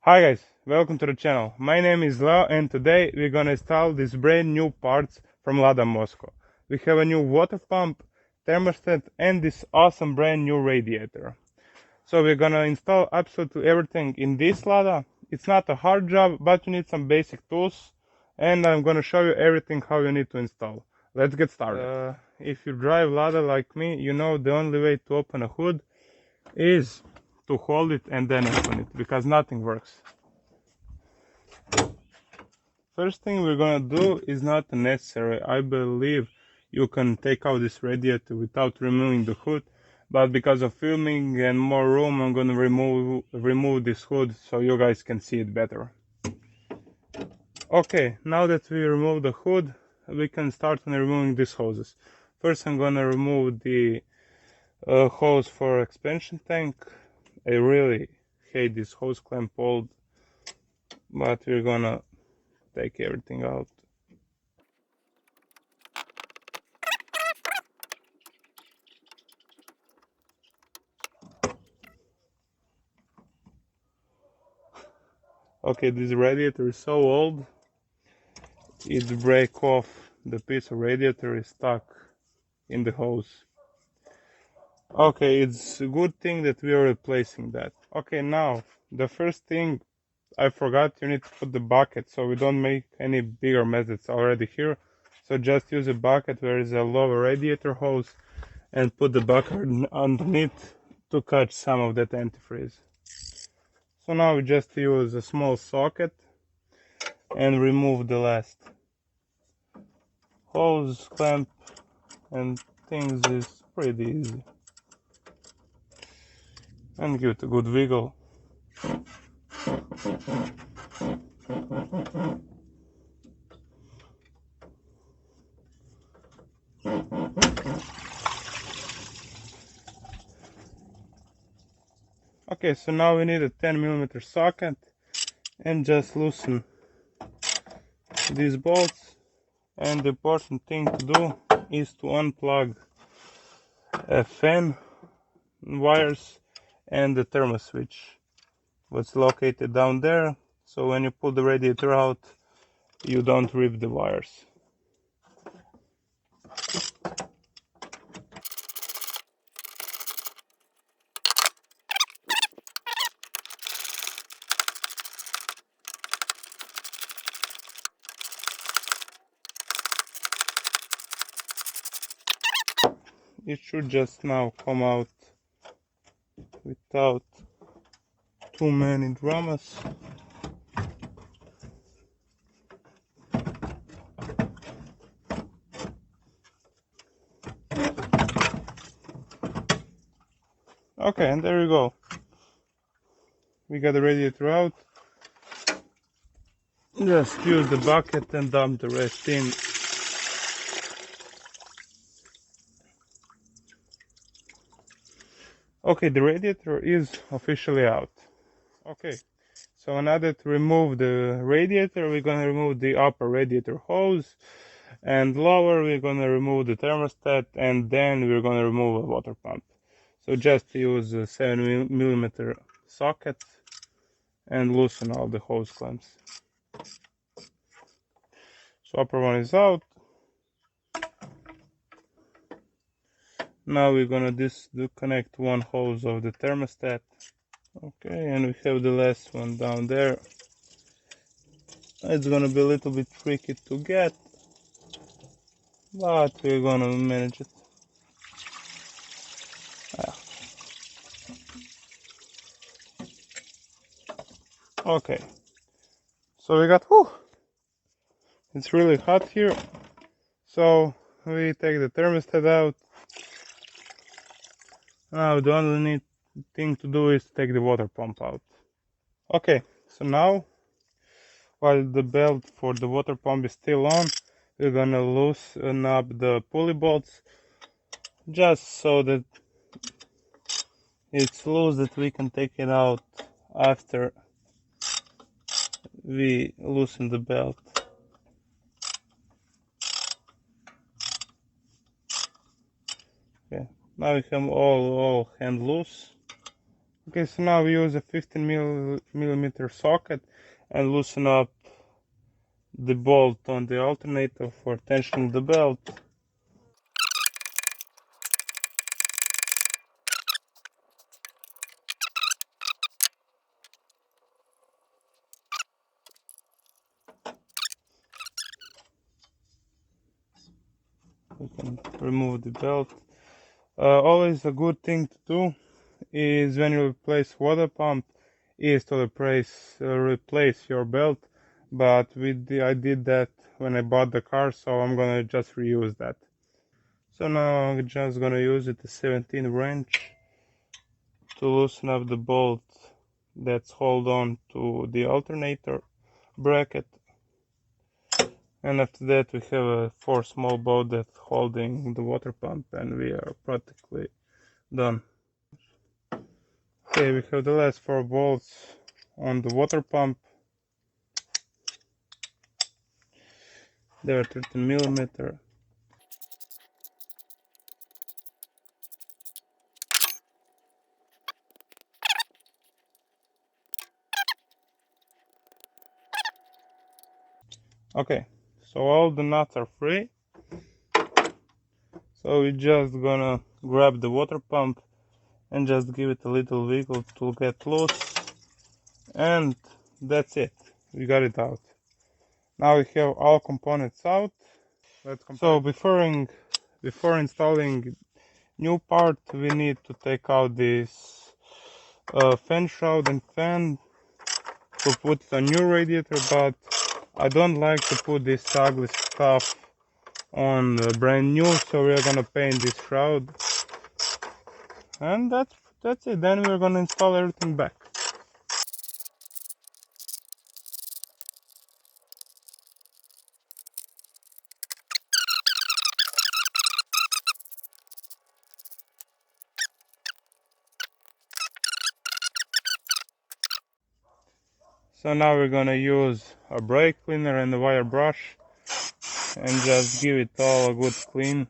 Hi guys, welcome to the channel. My name is Leo and today we're gonna install these brand new parts from Lada Moscow. We have a new water pump, thermostat and this awesome brand new radiator. So we're gonna install absolutely everything in this Lada. It's not a hard job, but you need some basic tools and I'm gonna show you everything how you need to install. Let's get started. If you drive Lada like me, you know the only way to open a hood is to hold it and then open it, because nothing works. First thing we're gonna do is not necessary. I believe you can take out this radiator without removing the hood, but because of filming and more room, I'm gonna remove this hood so you guys can see it better. Okay, now that we remove the hood, we can start on removing these hoses. First I'm gonna remove the hose for expansion tank. I really hate this hose clamp old, but we're gonna take everything out. Okay, this radiator is so old, it break off. The piece of radiator is stuck in the hose. Okay, it's a good thing that we are replacing that. Okay, now the first thing I forgot, you need to put the bucket so we don't make any bigger mess. It's already here. So just use a bucket where is a lower radiator hose and put the bucket underneath to catch some of that antifreeze. So now we just use a small socket and remove the last hose clamp, and things is pretty easy. And give it a good wiggle. Okay, so now we need a 10mm socket and just loosen these bolts. And the important thing to do is to unplug a fan wires and the thermos switch, what's located down there, so when you pull the radiator out you don't rip the wires. It should just now come out without too many dramas. Okay, and there you go. We got the radiator out. Just use the bucket and dump the rest in. Okay, the radiator is officially out. Okay, so now that we remove the radiator, we're gonna remove the upper radiator hose, and lower we're gonna remove the thermostat, and then we're gonna remove a water pump. So just use a 7mm socket and loosen all the hose clamps. So upper one is out. Now we're gonna disconnect one hose of the thermostat. Okay, and we have the last one down there. It's gonna be a little bit tricky to get, but we're gonna manage it. Okay, so we got, it's really hot here, so we take the thermostat out. Now the only thing to do is take the water pump out. Okay, so now while the belt for the water pump is still on, we're gonna loosen up the pulley bolts just so that it's loose, that we can take it out after we loosen the belt. Okay, now we have all hand loose. Okay, so now we use a 15 millimeter socket and loosen up the bolt on the alternator for tensioning the belt. We can remove the belt. Always a good thing to do is when you replace water pump is to replace your belt, but I did that when I bought the car, so I'm gonna just reuse that. So now I'm just gonna use it, a 17 wrench, to loosen up the bolt that's hold on to the alternator bracket, and after that we have a 4 small bolt that's holding the water pump, and we are practically done. Okay, we have the last 4 bolts on the water pump. They're 13 millimeter. Okay, so all the nuts are free. So we're just gonna grab the water pump and just give it a little wiggle to get loose. And that's it. We got it out. Now we have all components out. So before installing new part, we need to take out this fan shroud and fan to put a new radiator, but I don't like to put this ugly stuff on brand new, so we're gonna paint this shroud, and that's it. Then we're gonna install everything back. So now we're gonna use a brake cleaner and a wire brush and just give it all a good clean.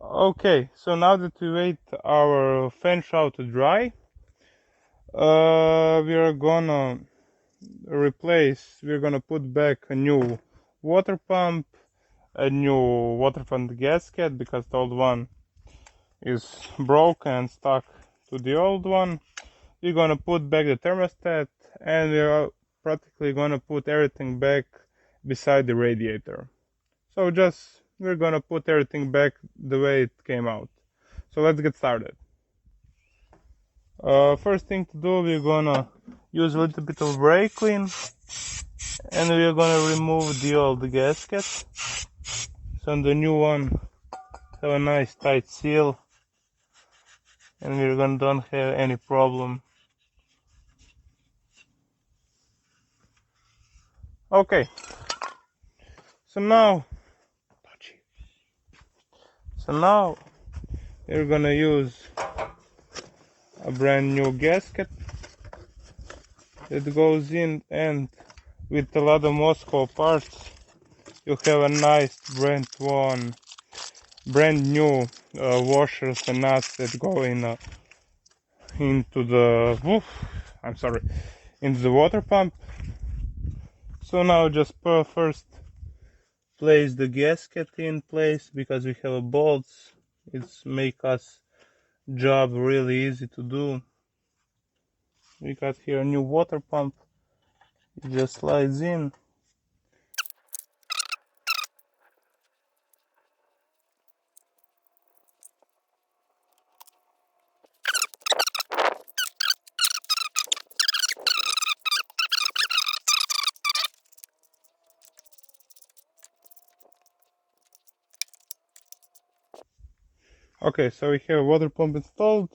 Okay, so now that we wait our fan shroud to dry, we are gonna we're gonna put back a new water pump, a new water pump gasket, because the old one is broken and stuck to the old one. We're gonna put back the thermostat, and we're practically gonna put everything back beside the radiator. So we're gonna put everything back the way it came out. So let's get started. First thing to do, we're gonna use a little bit of brake clean, and we're gonna remove the old gasket. So the new one have a nice tight seal, and we're gonna don't have any problem. Okay, so now we're gonna use a brand new gasket that goes in, and with a lot of Moscow parts you have a nice brand new washers and nuts that go into the into the water pump. So now just first place the gasket in place, because we have bolts. It's make us job really easy to do. We got here a new water pump. It just slides in. Okay, so we have a water pump installed.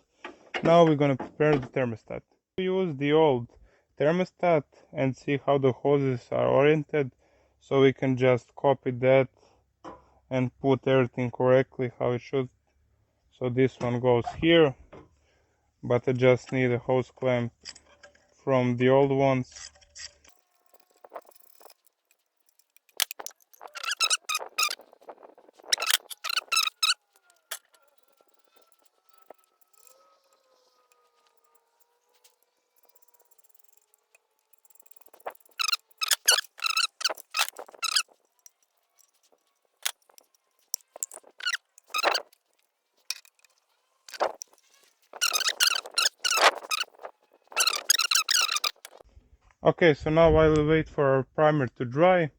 Now we're gonna prepare the thermostat. We use the old thermostat and see how the hoses are oriented, so we can just copy that and put everything correctly how it should. So this one goes here, but I just need a hose clamp from the old ones. Okay, so now while we wait for our primer to dry,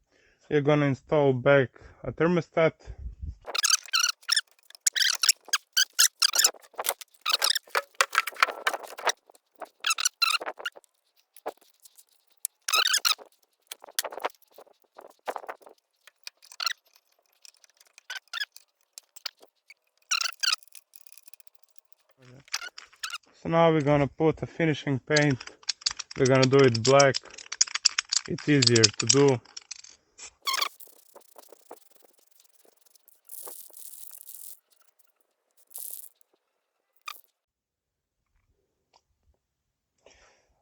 we're gonna install back a thermostat. So now we're gonna put a finishing paint. We're gonna do it black. It's easier to do.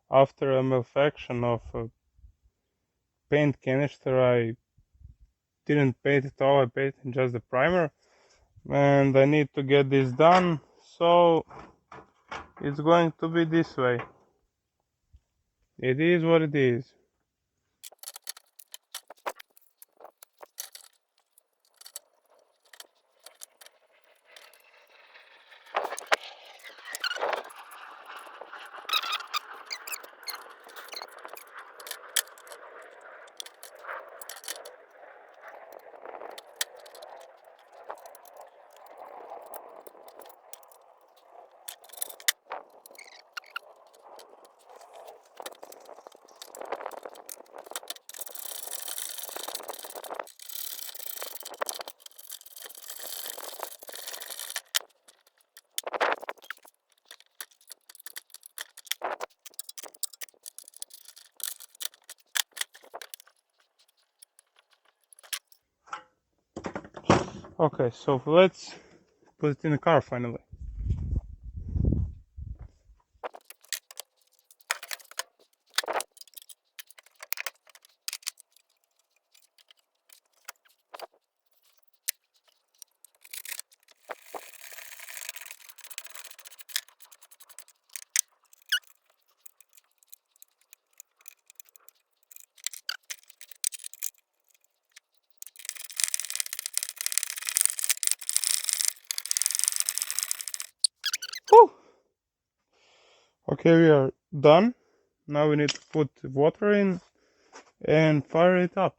After a malfunction of a paint canister, I didn't paint it all, I painted just the primer. And I need to get this done, so it's going to be this way. It is what it is. Okay, so let's put it in the car finally. Whew. Okay, we are done. Now we need to put water in and fire it up.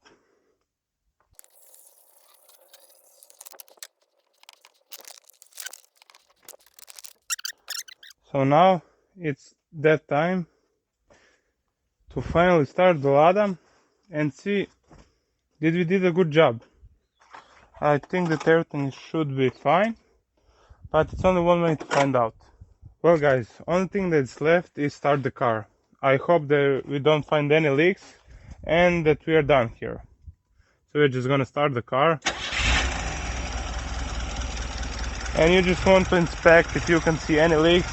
So now it's that time to finally start the Lada and see did we did a good job. I think that everything should be fine, but it's only one way to find out. Well guys, only thing that's left is start the car. I hope that we don't find any leaks and that we are done here. So we're just gonna start the car. And you just want to inspect if you can see any leaks.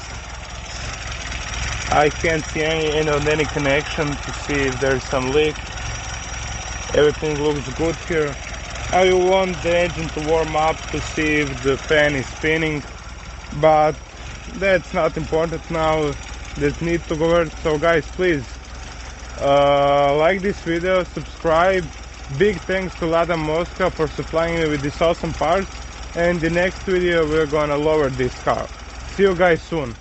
I can't see any connection to see if there's some leak. Everything looks good here. I want the engine to warm up to see if the fan is spinning, but that's not important now. That needs to go over. So guys, please like this video, subscribe. Big thanks to Lada Moscow for supplying me with this awesome parts. And the next video we're gonna lower this car. See you guys soon.